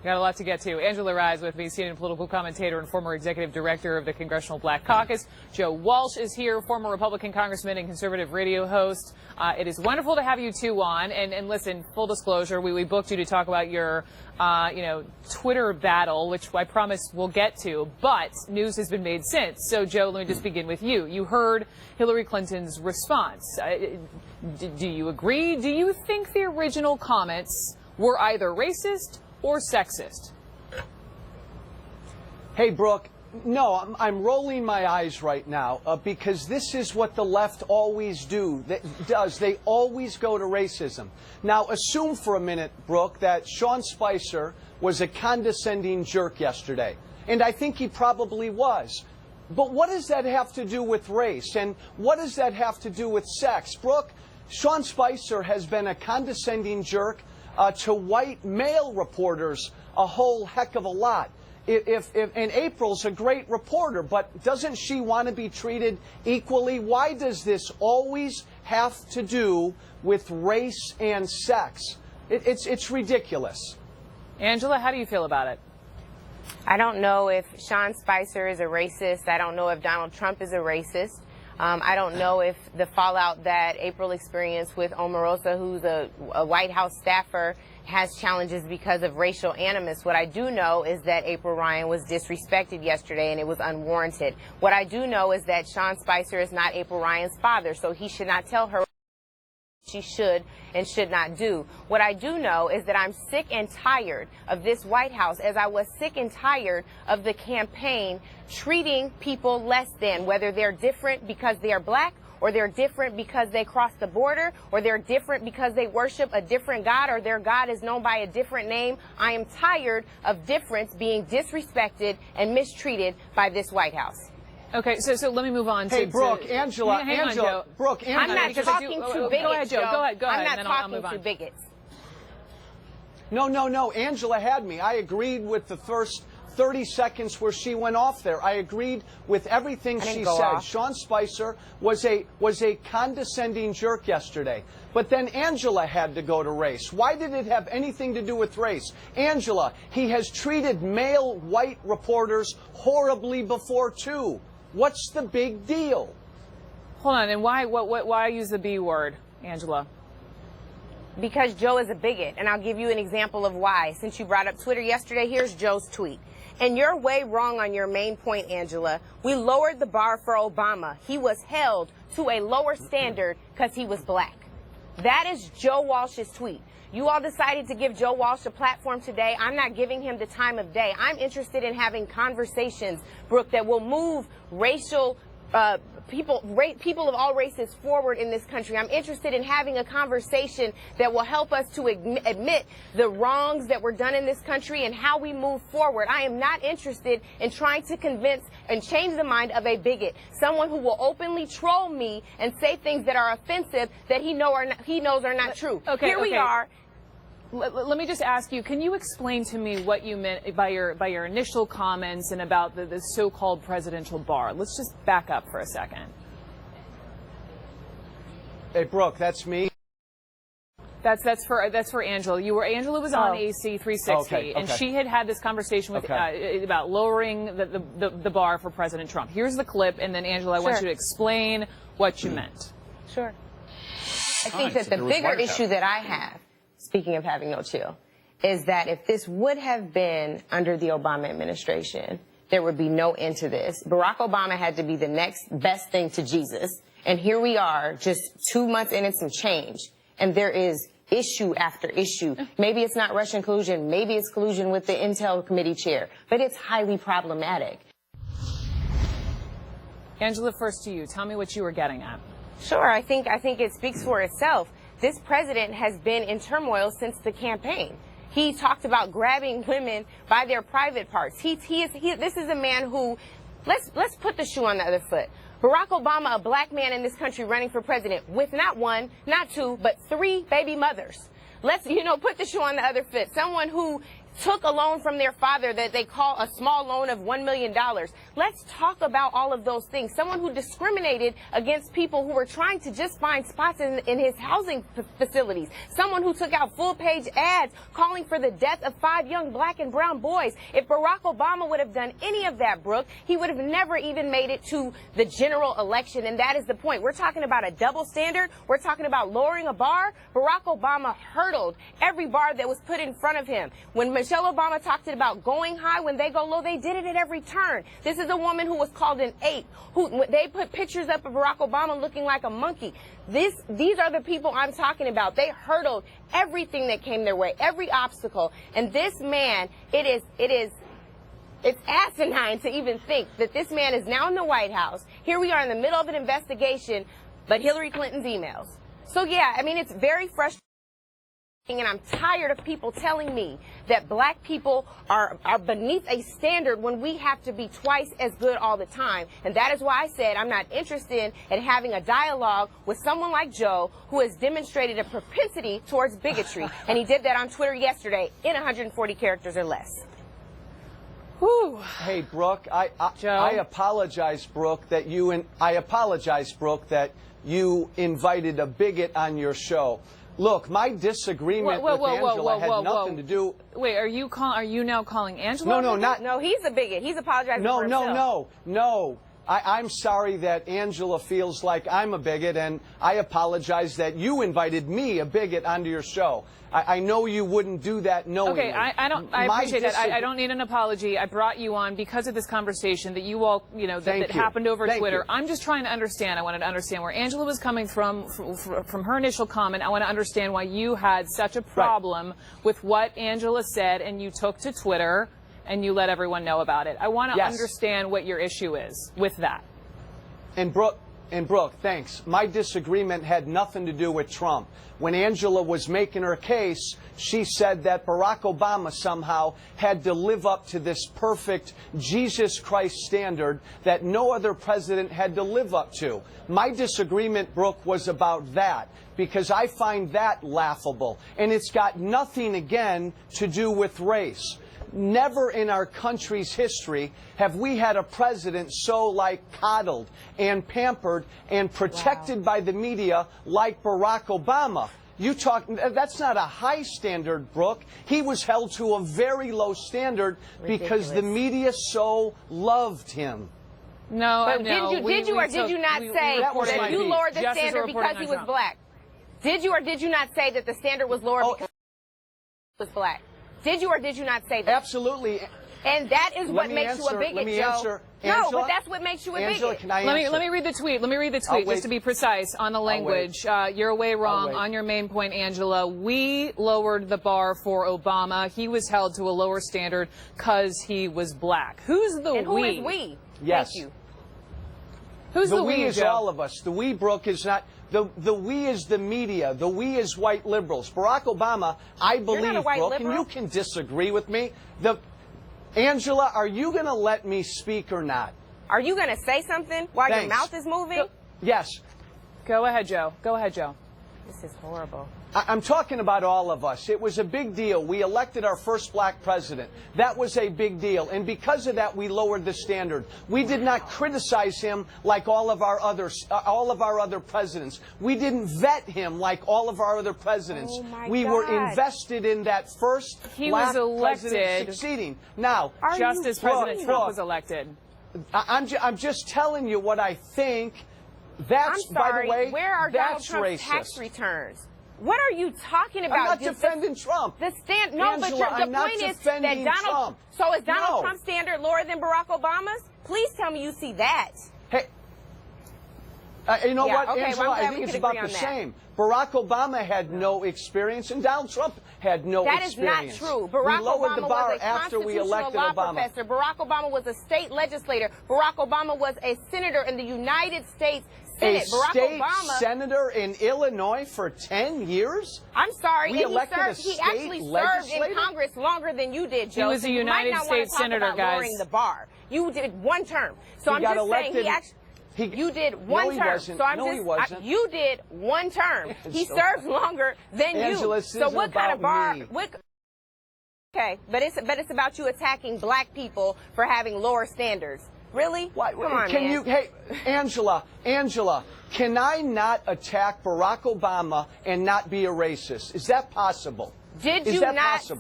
Got a lot to get to. Angela Rye is with me, senior political commentator and former executive director of the Congressional Black Caucus. Joe Walsh is here, former Republican congressman and conservative radio host. It is wonderful to have you two on. And listen, full disclosure, we booked you to talk about your, Twitter battle, which I promise we'll get to. But news has been made since. So, Joe, let me just begin with you. You heard Hillary Clinton's response. Do you agree? Do you think the original comments were either racist or sexist? Hey, Brooke, no, I'm rolling my eyes right now because this is what the left always does. They always go to racism. Now, assume for a minute, Brooke, that Sean Spicer was a condescending jerk yesterday. And I think he probably was. But what does that have to do with race? And what does that have to do with sex? Brooke, Sean Spicer has been a condescending jerk to white male reporters a whole heck of a lot. And April's a great reporter, but doesn't she want to be treated equally? Why does this always have to do with race and sex? It's ridiculous. Angela, how do you feel about it? I don't know if Sean Spicer is a racist. I don't know if Donald Trump is a racist. I don't know if the fallout that April experienced with Omarosa, who's a White House staffer, has challenges because of racial animus. What I do know is that April Ryan was disrespected yesterday and it was unwarranted. What I do know is that Sean Spicer is not April Ryan's father, so he should not tell her she should and should not do. What I do know is that I'm sick and tired of this White House, as I was sick and tired of the campaign treating people less than, whether they're different because they are black, or they're different because they crossed the border, or they're different because they worship a different God, or their God is known by a different name. I am tired of difference being disrespected and mistreated by this White House. Okay, so let me move on to... Hey, Brooke, Angela, Brooke, Angela. I'm not talking to bigots, Go ahead, Joe. Go ahead, I'm not talking to bigots. No, Angela had me. I agreed with the first 30 seconds where she went off there. I agreed with everything she said. Sean Spicer was a condescending jerk yesterday. But then Angela had to go to race. Why did it have anything to do with race? Angela, he has treated male white reporters horribly before, too. What's the big deal? Hold on, and why use the B word, Angela? Because Joe is a bigot, and I'll give you an example of why. Since you brought up Twitter yesterday, here's Joe's tweet. And you're way wrong on your main point, Angela. We lowered the bar for Obama. He was held to a lower standard because he was black. That is Joe Walsh's tweet. You all decided to give Joe Walsh a platform today. I'm not giving him the time of day. I'm interested in having conversations, Brooke, that will move racial people of all races forward in this country. I'm interested in having a conversation that will help us to admit the wrongs that were done in this country and how we move forward. I am not interested in trying to convince and change the mind of a bigot, someone who will openly troll me and say things that are offensive that he knows are not true. Okay, Here we are. Let me just ask you, can you explain to me what you meant by your initial comments and about the so-called presidential bar? Let's just back up for a second. Hey, Brooke, that's me. That's for Angela. Angela was on AC 360, and she had this conversation with about lowering the bar for President Trump. Here's the clip, and then Angela, I want you to explain what you meant. Sure. I think that the bigger issue that I have, speaking of having no chill, is that if this would have been under the Obama administration, there would be no end to this. Barack Obama had to be the next best thing to Jesus. And here we are, just 2 months in and some change. And there is issue after issue. Maybe it's not Russian collusion. Maybe it's collusion with the Intel Committee chair. But it's highly problematic. Angela, first to you. Tell me what you were getting at. Sure. I think it speaks for itself. This president has been in turmoil since the campaign. He talked about grabbing women by their private parts. This is a man who, let's put the shoe on the other foot. Barack Obama, a black man in this country running for president with not one, not two, but 3 baby mothers. Let's, put the shoe on the other foot. Someone who took a loan from their father that they call a small loan of $1 million. Let's talk about all of those things. Someone who discriminated against people who were trying to just find spots in his housing facilities. Someone who took out full-page ads calling for the death of 5 young black and brown boys. If Barack Obama would have done any of that, Brooke, he would have never even made it to the general election, and that is the point. We're talking about a double standard. We're talking about lowering a bar. Barack Obama hurdled every bar that was put in front of him. When Michelle Obama talked about going high, when they go low, they did it at every turn. This is a woman who was called an ape, who they put pictures up of Barack Obama looking like a monkey. These are the people I'm talking about. They hurdled everything that came their way, every obstacle. And this man, it's asinine to even think that this man is now in the White House. Here we are in the middle of an investigation, but Hillary Clinton's emails. So yeah, I mean, it's very frustrating. And I'm tired of people telling me that black people are beneath a standard when we have to be twice as good all the time. And that is why I said I'm not interested in having a dialogue with someone like Joe, who has demonstrated a propensity towards bigotry. And he did that on Twitter yesterday in 140 characters or less. Whew. Hey, Brooke, I apologize, Brooke, that you invited a bigot on your show. Look, my disagreement with Angela had nothing to do. Wait, are you now calling Angela? No, he's a bigot. He's apologizing for himself. No. I'm sorry that Angela feels like I'm a bigot, and I apologize that you invited me, a bigot, onto your show. I know you wouldn't do that knowingly. Okay, I appreciate that. I don't need an apology. I brought you on because of this conversation that you all, that happened over Twitter. I'm just trying to understand. I wanted to understand where Angela was coming from her initial comment. I want to understand why you had such a problem with what Angela said, and you took to Twitter and you let everyone know about it. I want to understand what your issue is with that. And Brooke, thanks. My disagreement had nothing to do with Trump. When Angela was making her case, she said that Barack Obama somehow had to live up to this perfect Jesus Christ standard that no other president had to live up to. My disagreement, Brooke, was about that, because I find that laughable. And it's got nothing, again, to do with race. Never in our country's history have we had a president so coddled and pampered and protected by the media like Barack Obama. That's not a high standard, Brooke. He was held to a very low standard because the media so loved him. Did you or did you not say that you lowered the standard because he was black? Did you or did you not say that the standard was lowered because he was black? Did you or did you not say that? Absolutely. And that is what makes you a bigot, Joe. No, but that's what makes you a bigot. Can I answer? Let me read the tweet. Let me read the tweet just to be precise on the language. You're way wrong on your main point, Angela. We lowered the bar for Obama. He was held to a lower standard because he was black. Who's the and we? Who is we? Yes. Thank you. Who's the we? The we is all of us. The we, Brooke, is not. The we is the media. The we is white liberals. Barack Obama, I believe, Brooke, and you can disagree with me. Angela, are you going to let me speak or not? Are you going to say something while your mouth is moving? Yes. Go ahead, Joe. Go ahead, Joe. This is horrible. I'm talking about all of us. It was a big deal. We elected our first black president. That was a big deal. And because of that, we lowered the standard. We did not criticize him like all of our other presidents. We didn't vet him like all of our other presidents. We were invested in that first black president succeeding. Now, just as President Trump was elected. I'm just telling you what I think. That's, by the way, where are Donald Trump's tax returns? What are you talking about? I'm not defending Trump. No, Angela, but the point is that Trump. So is Donald Trump's standard lower than Barack Obama's? Please tell me you see that. Hey, you know what, okay, Angela? I think it's about the same. Barack Obama had no experience, and Donald Trump had no experience. That is not true. Barack Obama was a constitutional law professor. Barack Obama was a state legislator. Barack Obama was a senator in the United States Senate. A state senator in Illinois for 10 years? I'm sorry. We elected a he actually served in Congress longer than you did, Joe. He was a United States senator, guys. Lowering the bar. You did one term. So I'm just saying you did one term. So he wasn't. You did one term. He served longer than you. Angela, so what kind of bar? Okay, but it's about you attacking black people for having lower standards. Really? Why, Come on, can man. you, hey, Angela, can I not attack Barack Obama and not be a racist? Is that possible? Did Is you that not possible?